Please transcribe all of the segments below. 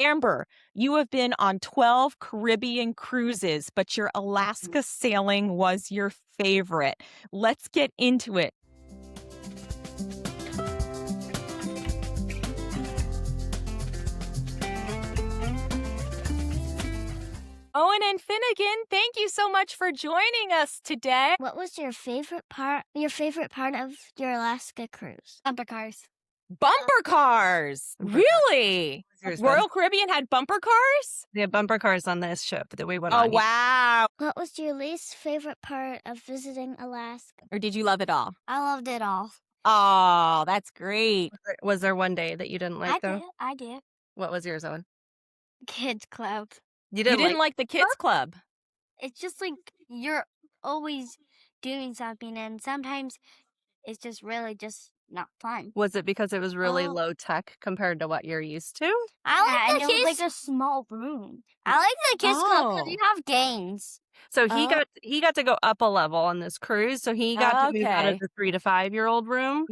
Amber, you have been on 12 Caribbean cruises, but your Alaska sailing was your favorite. Let's get into it. Owen and Finnegan, thank you so much for joining us today. What was your favorite part of your Alaska cruise? Bumper cars. Bumper cars. Really? Yours, Royal Caribbean had bumper cars? They had bumper cars on this ship that we went Oh, on. wow. What was your least favorite part of visiting Alaska? Or did you love it all? I loved it all. Oh, that's great. Was there one day that you didn't like, though? I did. What was yours, Owen? Kids club. You didn't like the kids club? It's just like you're always doing something, and sometimes it's just really just not fun. Was it because it was really low tech compared to what you're used to? I like the kids. Like a small room. I like the kids club because you have games. So he got to go up a level on this cruise. So he got to move out of the 3 to 5 year old room,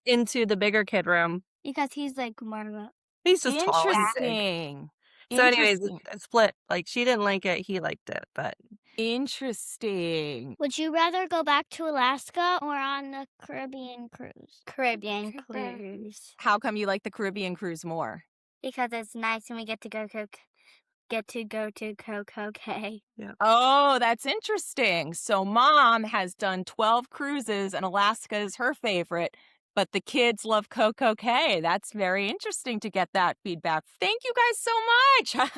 into the bigger kid room because he's like more. He's just tall and big. Interesting. So anyways, it split. Like she didn't like it, he liked it, but Interesting. Would you rather go back to Alaska or on the Caribbean cruise? Caribbean cruise. How come you like the Caribbean cruise more? Because it's nice and we get to go to Coco Cay. Yeah. Oh, that's interesting. So Mom has done 12 cruises and Alaska is her favorite, but the kids love Coco Cay. That's very interesting to get that feedback. Thank you guys so much.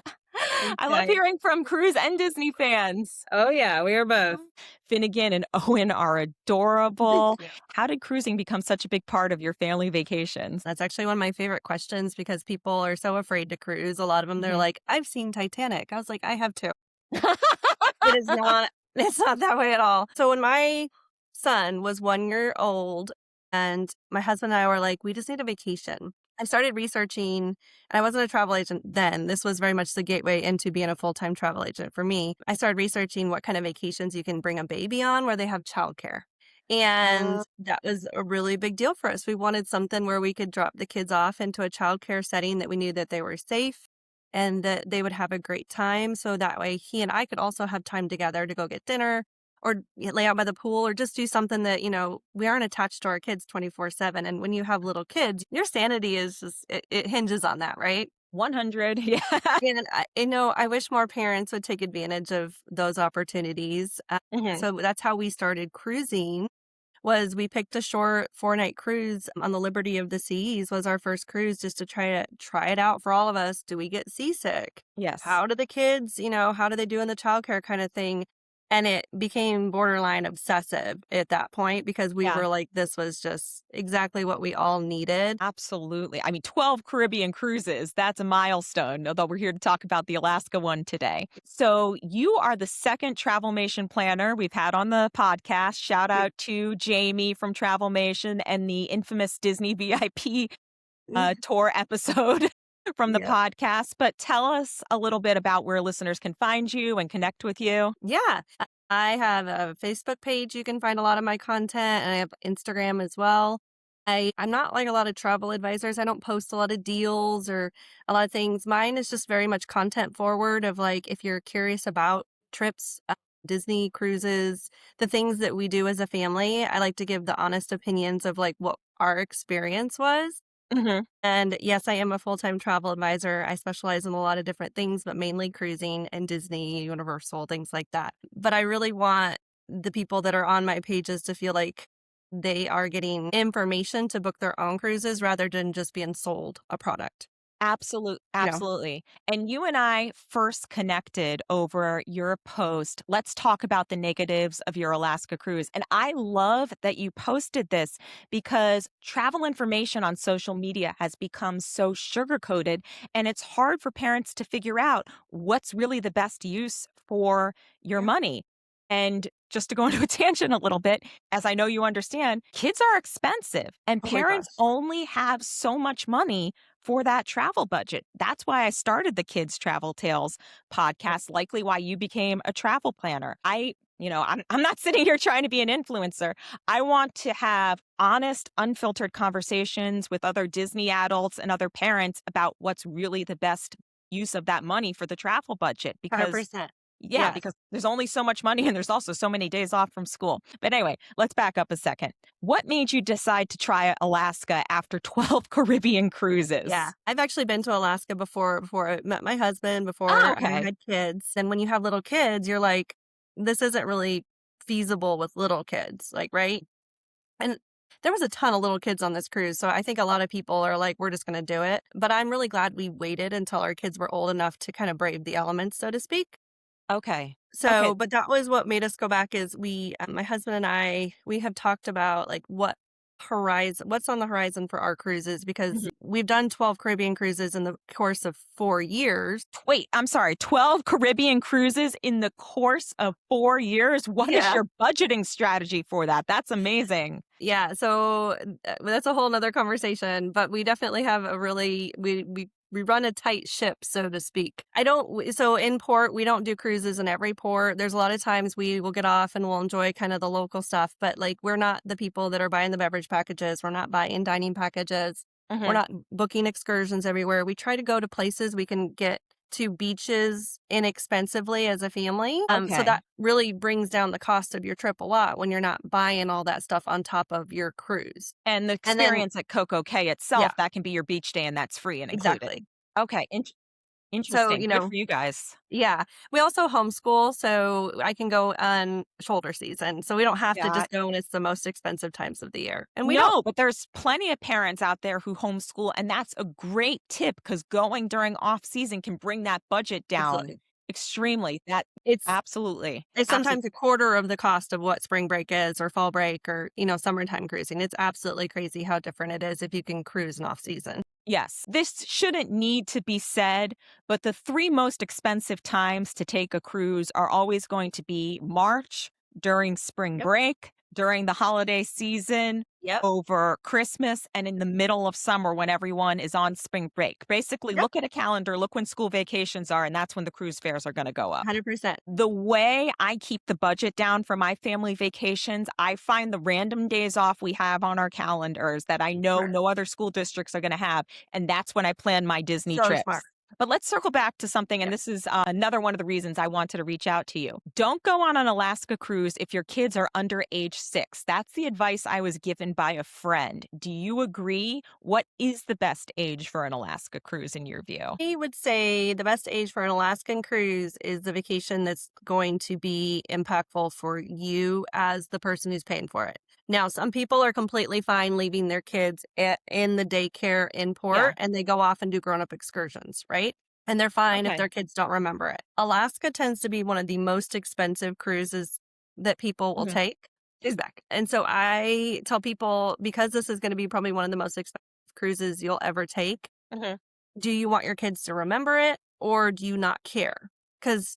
I love hearing from cruise and Disney fans. Oh, yeah, we are both. Finnegan and Owen are adorable. How did cruising become such a big part of your family vacations? That's actually one of my favorite questions because people are so afraid to cruise. A lot of them, they're like, I've seen Titanic. I was like, I have too. It's not that way at all. So when my son was 1 year old and my husband and I were like, we just need a vacation. I started researching, and I wasn't a travel agent then. This was very much the gateway into being a full-time travel agent for me. I started researching what kind of vacations you can bring a baby on where they have childcare. And that was a really big deal for us. We wanted something where we could drop the kids off into a childcare setting that we knew that they were safe and that they would have a great time. So that way he and I could also have time together to go get dinner or lay out by the pool or just do something that, we aren't attached to our kids 24/7. And when you have little kids, your sanity is just, it hinges on that, right? 100. Yeah. And I wish more parents would take advantage of those opportunities. So that's how we started cruising. Was we picked a short 4-night cruise on the Liberty of the Seas was our first cruise just to try it out for all of us. Do we get seasick? Yes. How do the kids, how do they do in the childcare kind of thing? And it became borderline obsessive at that point because we were like, this was just exactly what we all needed. Absolutely. I mean, 12 Caribbean cruises, that's a milestone, although we're here to talk about the Alaska one today. So you are the second Travelmation planner we've had on the podcast. Shout out to Jamie from Travelmation and the infamous Disney VIP tour episode from the podcast. But tell us a little bit about where listeners can find you and connect with you. Yeah. I have a Facebook page. You can find a lot of my content, and I have Instagram as well. I'm not like a lot of travel advisors. I don't post a lot of deals or a lot of things. Mine is just very much content forward of like, if you're curious about trips, Disney cruises, the things that we do as a family, I like to give the honest opinions of like what our experience was. And yes, I am a full-time travel advisor. I specialize in a lot of different things, but mainly cruising and Disney, Universal, things like that. But I really want the people that are on my pages to feel like they are getting information to book their own cruises rather than just being sold a product. Absolutely. And you and I first connected over your post. Let's talk about the negatives of your Alaska cruise. And I love that you posted this because travel information on social media has become so sugar-coated, and it's hard for parents to figure out what's really the best use for your money. And just to go into a tangent a little bit, as I know you understand, kids are expensive and parents only have so much money for that travel budget. That's why I started the Kids Travel Tales podcast, likely why you became a travel planner. I'm not sitting here trying to be an influencer. I want to have honest, unfiltered conversations with other Disney adults and other parents about what's really the best use of that money for the travel budget because 100%. yeah, Yes. because there's only so much money and there's also so many days off from school. But anyway, let's back up a second. What made you decide to try Alaska after 12 Caribbean Yeah. cruises? I've actually been to Alaska before I met my husband, Oh, before I okay. had kids. And when you have little kids, you're like, this isn't really feasible with little kids, like, right? And there was a ton of little kids on this cruise. So I think a lot of people are like, we're just going to do it. But I'm really glad we waited until our kids were old enough to kind of brave the elements, so to speak. Okay. Okay. So, but that was what made us go back is my husband and I, we have talked about like what's on the horizon for our cruises because Mhm. we've done 12 Caribbean cruises in the course of 4 years. Wait, I'm sorry. 12 Caribbean cruises in the course of 4 years? What is Yeah. your budgeting strategy for that? That's amazing. Yeah. So that's a whole nother conversation, but we definitely have a really, we run a tight ship, so to speak. So in port, we don't do cruises in every port. There's a lot of times we will get off and we'll enjoy kind of the local stuff, but like we're not the people that are buying the beverage packages. We're not buying dining packages. We're Mhm. not booking excursions everywhere. We try to go to places we can get to beaches inexpensively as a family. So Okay. that really brings down the cost of your trip a lot when you're not buying all that stuff on top of your cruise. And the And then, experience at Coco Cay yeah, itself, that can be your beach day and that's free and included. exactly. Okay. So, Interesting. Good for you guys. yeah, we also homeschool, so I can go on shoulder season. So we don't have to Yeah. just go when it's the most expensive times of the year. And we don't. No, but there's plenty of parents out there who homeschool, and that's a great tip because going during off season can bring that budget down Absolutely. extremely. That It's absolutely, it's absolutely. sometimes a quarter of the cost of what spring break is or fall break or, summertime cruising. It's absolutely crazy how different it is if you can cruise in off season. Yes, this shouldn't need to be said, but the three most expensive times to take a cruise are always going to be March, during spring Yep. break, during the holiday season, Yep. over Christmas, and in the middle of summer when everyone is on spring break. Basically, Yep. look at a calendar, look when school vacations are, and that's when the cruise fares are going to go up. 100%. The way I keep the budget down for my family vacations, I find the random days off we have on our calendars that I know Smart. no other school districts are going to have. And that's when I plan my Disney So smart. trips. But let's circle back to something, and Yep. this is another one of the reasons I wanted to reach out to you. Don't go on an Alaska cruise if your kids are under age 6. That's the advice I was given by a friend. Do you agree? What is the best age for an Alaska cruise in your view? I would say the best age for an Alaskan cruise is the vacation that's going to be impactful for you as the person who's paying for it. Now, some people are completely fine leaving their kids in the daycare in Yeah. port and they go off and do grown up excursions, right? And they're fine if Okay. their kids don't remember it. Alaska tends to be one of the most expensive cruises that people will Mhm. take. Is back. And so I tell people because this is going to be probably one of the most expensive cruises you'll ever take, Mhm. do you want your kids to remember it or do you not care? Because,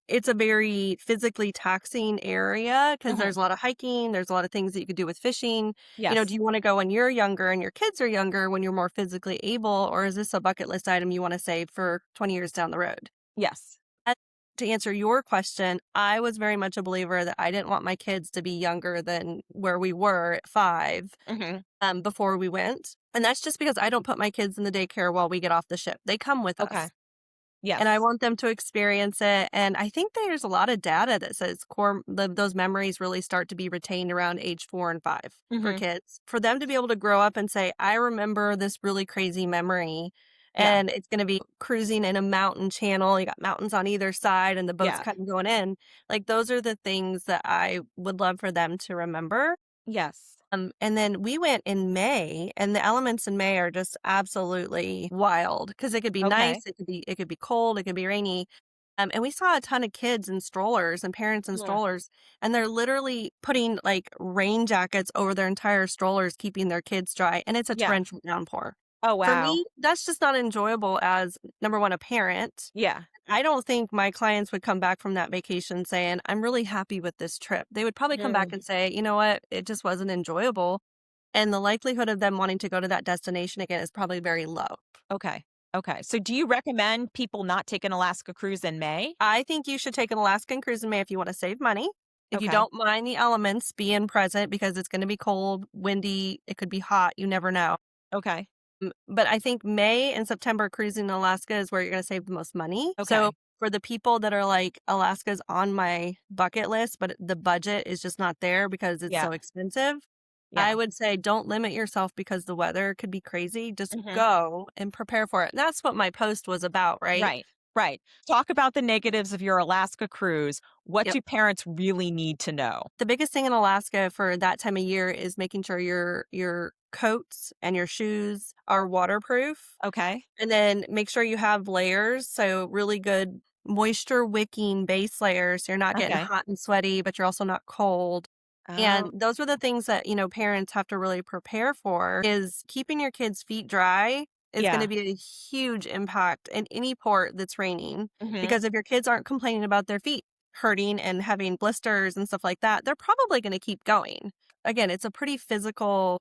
it's a very physically taxing area because Mhm. there's a lot of hiking, there's a lot of things that you could do with fishing. Do Yes. you want to go when you're younger and your kids are younger when you're more physically able, or is this a bucket list item you want to save for 20 years down the road? Yes. Uh, To answer your question, I was very much a believer that I didn't want my kids to be younger than where we were at 5 Mhm. before we went. And that's just because I don't put my kids in the daycare while we get off the ship. They come with Okay. us. And I Yes. want them to experience it. And I think there's a lot of data that says those memories really start to be retained around age 4 and 5 for Mhm. kids. For them to be able to grow up and say, I remember this really crazy memory. Yeah. And it's going to be cruising in a mountain channel. You got mountains on either side and the boat's Yeah. kind of going in. Like those are the things that I would love for them to remember. Yes. And then we went in May, and the elements in May are just absolutely wild because it could be Okay. nice, it could be cold, it could be rainy. And we saw a ton of kids in strollers and parents in Mhm. strollers, and they're literally putting like rain jackets over their entire strollers, keeping their kids dry, and it's a Yeah. torrential downpour. Oh, For wow. me, that's just not enjoyable as number one, a parent. Yeah. I don't think my clients would come back from that vacation saying, I'm really happy with this trip. They would probably come back Mm. and say, you know what, it just wasn't enjoyable. And the likelihood of them wanting to go to that destination again is probably very low. Okay. Okay. So do you recommend people not take an Alaska cruise in May? I think you should take an Alaskan cruise in May if you want to save money. If you Okay. don't mind the elements being present because it's going to be cold, windy, it could be hot, you never know. Okay. But I think May and September cruising in Alaska is where you're gonna save the most money. So Okay. for the people that are like, Alaska's on my bucket list, but the budget is just not there because it's so Yeah. expensive, I Yeah. would say don't limit yourself because the weather could be crazy. Just Mhm. go and prepare for it. And that's what my post was about, right? Right. Right. Talk about the negatives of your Alaska cruise. What Yep. do parents really need to know? The biggest thing in Alaska for that time of year is making sure your coats and your shoes are waterproof. Okay. And then make sure you have layers, so really good moisture wicking base layers, so you're not getting Okay. hot and sweaty, but you're also not cold. And Oh. those are the things that, parents have to really prepare for is keeping your kids' feet dry is gonna Yeah. be a huge impact in any port that's raining, Mhm. because if your kids aren't complaining about their feet hurting and having blisters and stuff like that, they're probably gonna keep going. Again, it's a pretty physical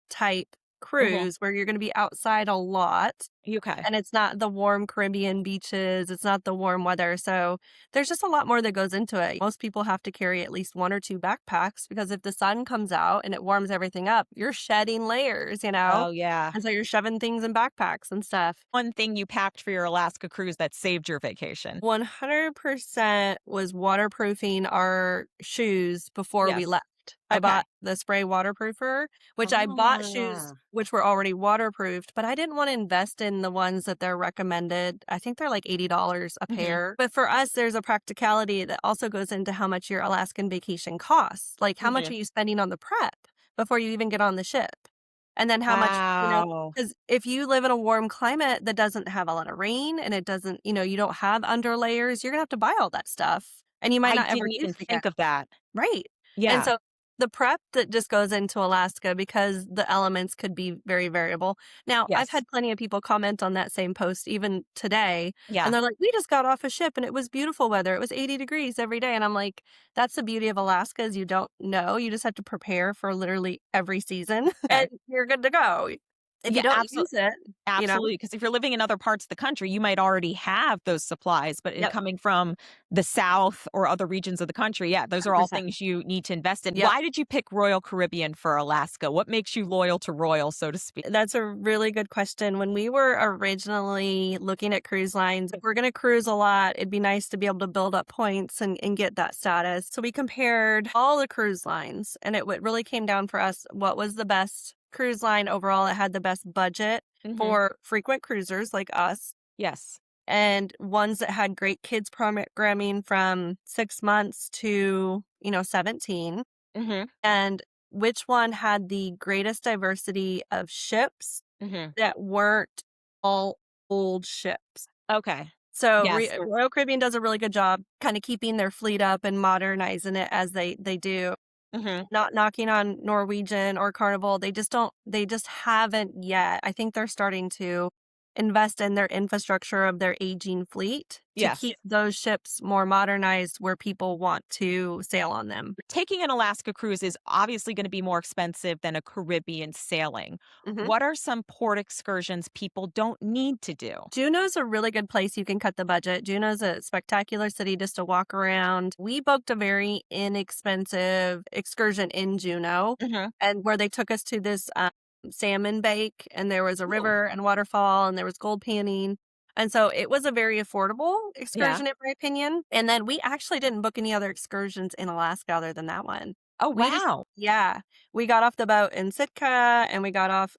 type Mhm. cruise where you're gonna be outside a lot. Okay. And it's not the warm Caribbean beaches, it's not the warm weather, so there's just a lot more that goes into it. Most people have to carry at least 1 or 2 backpacks because if the sun comes out and it warms everything up, you're shedding layers, you know? Oh, yeah. And so you're shoving things in backpacks and stuff. One thing you packed for your Alaska cruise that saved your vacation? 100% was waterproofing our shoes before we Yes. left. I Okay. bought the spray waterproofer, which I bought shoes Ah. which were already waterproofed, but I didn't wanna invest in the ones that they're recommended. I think they're like $80 a Mhm. pair. But for us, there's a practicality that also goes into how much your Alaskan vacation costs. Like, how much Mhm. are you spending on the prep before you even get on the ship? And then how much, Wow. because if you live in a warm climate that doesn't have a lot of rain and it doesn't, you don't have underlayers, you're gonna have to buy all that stuff, and you might I not ever didn't use even it again. think of that. Right. And Yeah. so the prep that just goes into Alaska because the elements could be very variable. Now, I've Yes. had plenty of people comment on that same post even today, and Yeah. they're like, "We just got off a ship and it was beautiful weather. It was 80 degrees every day." And I'm like, "That's the beauty of Alaska is you don't know. You just have to prepare for literally every season Okay. and you're good to go. If you Yeah, don't absolutely. use it, you know?" Absolutely, because if you're living in other parts of the country, you might already have those supplies, but in Yep, coming from the South or other regions of the country, yeah, those are all 100%. things you need to invest in. Yep. Why did you pick Royal Caribbean for Alaska? What makes you loyal to Royal, so to speak? That's a really good question. When we were originally looking at cruise lines, if we're going to cruise a lot, it'd be nice to be able to build up points and get that status. So we compared all the cruise lines, and it really came down for us what was the best cruise line overall. It had the best budget Mhm. for frequent cruisers like us, Yes. and ones that had great kids programming from 6 months to, 17, Mhm. and which one had the greatest diversity of ships Mhm. that weren't all old ships. Okay. So Yes. Royal Caribbean does a really good job kind of keeping their fleet up and modernizing it as they do. Mhm. Not knocking on Norwegian or Carnival. They just haven't yet. I think they're starting to invest in their infrastructure of their aging fleet to Yes. keep those ships more modernized where people want to sail on them. Taking an Alaska cruise is obviously gonna be more expensive than a Caribbean sailing. Mhm. What are some port excursions people don't need to do? Juneau's a really good place you can cut the budget. Juneau's a spectacular city just to walk around. We booked a very inexpensive excursion in Juneau, Mhm. and where they took us to this salmon bake, and there was a Oh. river and waterfall, and there was gold panning. And so it was a very affordable Yeah. excursion, in my opinion. And then we actually didn't book any other excursions in Alaska other than that one. Oh, We just, wow. yeah, we got off the boat in Sitka and we got off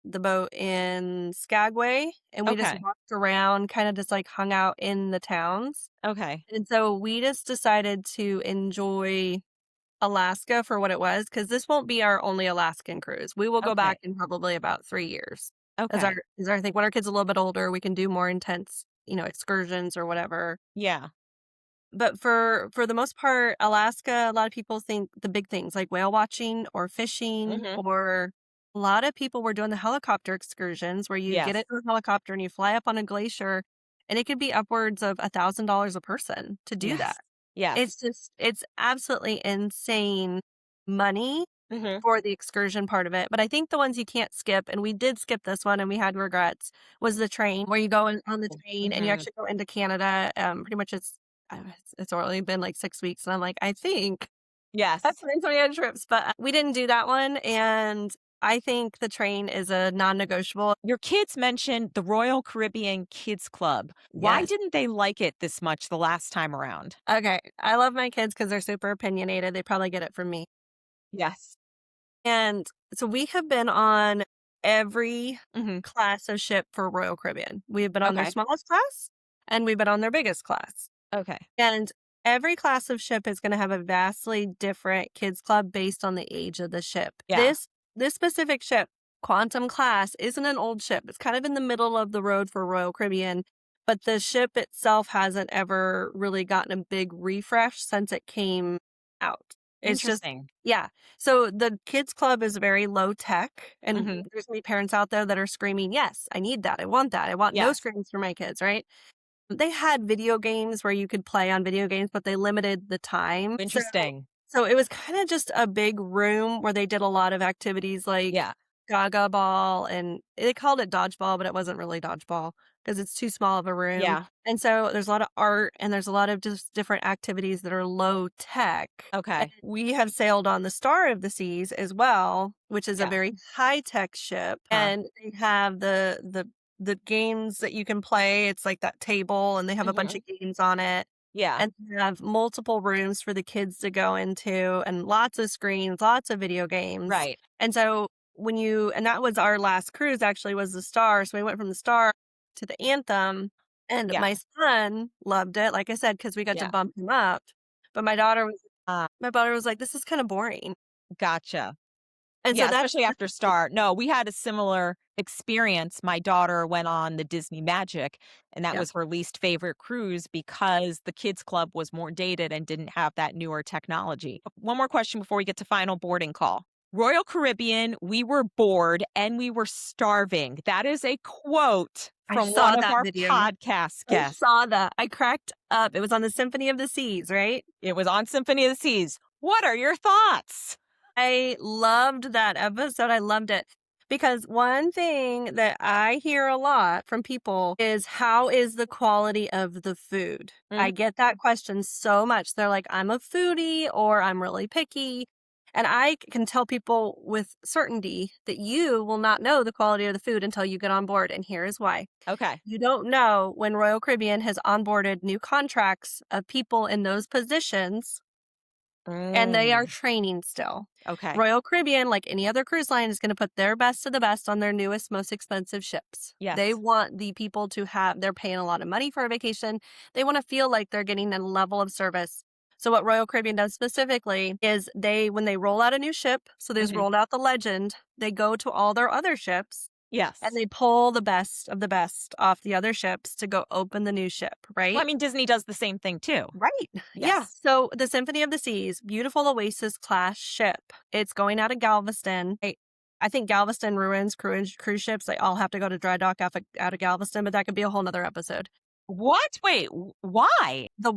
the boat in Skagway, and we just Okay. walked around, kinda just, like, hung out in the towns, Okay. and so we just decided to enjoy Alaska for what it was, because this won't be our only Alaskan cruise. We will go Okay. back in probably about 3 years. As our Okay. as our thing when our kids are a little bit older, we can do more intense, excursions or whatever. Yeah. But for the most part, Alaska, a lot of people think the big things like whale watching or fishing, Mhm. or a lot of people were doing the helicopter excursions where you get Yes. into a helicopter and you fly up on a glacier, and it could be upwards of $1,000 a person to do that. Yes. Yes. It's absolutely insane money Mhm. for the excursion part of it. But I think the ones you can't skip, and we did skip this one and we had regrets, was the train where you go on the train and you Mhm. actually go into Canada. Pretty much it's only been like 6 weeks, and I'm like, I think Yes. that's been so many other trips, but we didn't do that one. And I think the train is a non-negotiable. Your kids mentioned the Royal Caribbean Kids Club. Why Yes. didn't they like it this much the last time around? Okay. I love my kids because they're super opinionated. They probably get it from me. Yes. And so we have been on every Mhm. class of ship for Royal Caribbean. We've been on their Okay. smallest class and we've been on their biggest class. Okay. And every class of ship is going to have a vastly different kids club based on the age of the ship. Yeah. This specific ship, Quantum class, isn't an old ship. It's kind of in the middle of the road for Royal Caribbean, but the ship itself hasn't ever really gotten a big refresh since it came out. It's just Interesting. yeah. So the kids club is very low tech, and Mhm. there's gonna be parents out there that are screaming, "Yes, I need that. I want that. I want no Yes. screens for my kids," right? They had video games where you could play on video games, but they limited the time. Interesting. So it was kinda just a big room where they did a lot of activities like Yeah. Gaga ball, and they called it dodgeball, but it wasn't really dodgeball because it's too small of a room. Yeah. And so there's a lot of art and there's a lot of just different activities that are low tech. And Okay. we have sailed on the Star of the Seas as well, which is a Yeah. very high tech ship. Huh. And they have the games that you can play. It's like that table and they have a bunch Mhm. of games on it. Yeah. And they have multiple rooms for the kids to go into and lots of screens, lots of video games. Right. And so and that was our last cruise actually was the Star. So we went from the Star to the Anthem and Yeah. my son loved it, like I said, because we got to Yeah. bump him up. But Uh, my daughter was like, this is kind of boring. gotcha. And so Yeah, especially after Star. No, we had a similar experience. My daughter went on the Disney Magic, and that yeah. was her least favorite cruise because the kids club was more dated and didn't have that newer technology. One more question before we get to final boarding call. Royal Caribbean, we were bored and we were starving. That is a quote I from saw one of that our video. podcast I guests. saw that. I cracked up. It was on the Symphony of the Seas, right? It was on Symphony of the Seas. What are your thoughts? I loved that episode. I loved it. Because one thing that I hear a lot from people is how is the quality of the food? Mhm. I get that question so much. They're like, I'm a foodie or I'm really picky. And I can tell people with certainty that you will not know the quality of the food until you get on board. And here is why. Okay. You don't know when Royal Caribbean has onboarded new contracts of people in those positions and they are Mm, training still. okay. Royal Caribbean, like any other cruise line, is going to put their best of the best on their newest, most expensive ships. They Yes. want the people to they're paying a lot of money for a vacation. They want to feel like they're getting a level of service. So what Royal Caribbean does specifically is when they roll out a new ship, so they just Mhm. rolled out the Legend, they go to all their other ships and Yes. they pull the best of the best off the other ships to go open the new ship, Well, I right? mean, Disney does the same thing too. Right. Yeah. Yes. So the Symphony of the Seas, beautiful Oasis class ship. It's going out of Galveston. I think Galveston ruins cruise ships. They all have to go to dry dock out of Galveston, but that could be a whole nother episode. What? Wait, why? The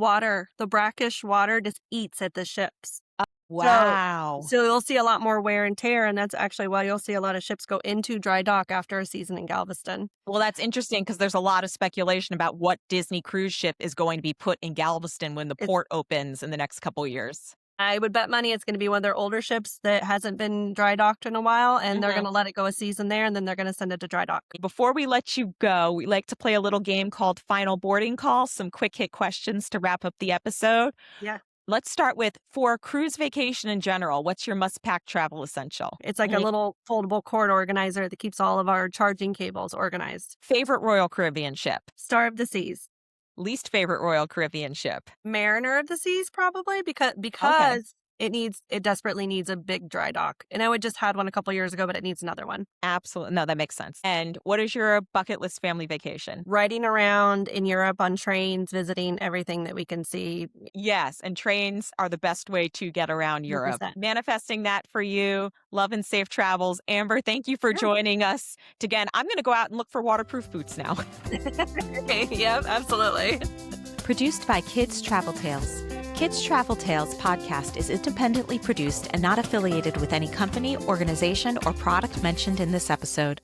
brackish water just eats at the ships. So, Wow. so you'll see a lot more wear and tear, and that's actually why you'll see a lot of ships go into dry dock after a season in Galveston. Well, that's interesting because there's a lot of speculation about what Disney cruise ship is going to be put in Galveston when the It's port opens in the next couple years. I would bet money it's going to be one of their older ships that hasn't been dry docked in a while, and they're Mhm. going to let it go a season there, and then they're going to send it to dry dock. Before we let you go, we like to play a little game called Final Boarding Call, some quick hit questions to wrap up the episode. Yeah. Let's start with for a cruise vacation in general, what's your must pack travel essential? It's like a little foldable cord organizer that keeps all of our charging cables organized. Favorite Royal Caribbean ship? Star of the Seas. Least favorite Royal Caribbean ship? Mariner of the Seas, probably, because Okay. it desperately needs a big dry dock. And I would just had one a couple years ago, but it needs another one. Absolutely. No, that makes sense. And what is your bucket list family vacation? Riding around in Europe on trains, visiting everything that we can see. Yes, and trains are the best way to get around Europe. 100%. Manifesting that for you. Love and safe travels. Amber, thank you for joining us. Again, I'm going to go out and look for waterproof boots now. Okay, yep, absolutely. Produced by Kids Travel Tales. Kids Travel Tales podcast is independently produced and not affiliated with any company, organization, or product mentioned in this episode.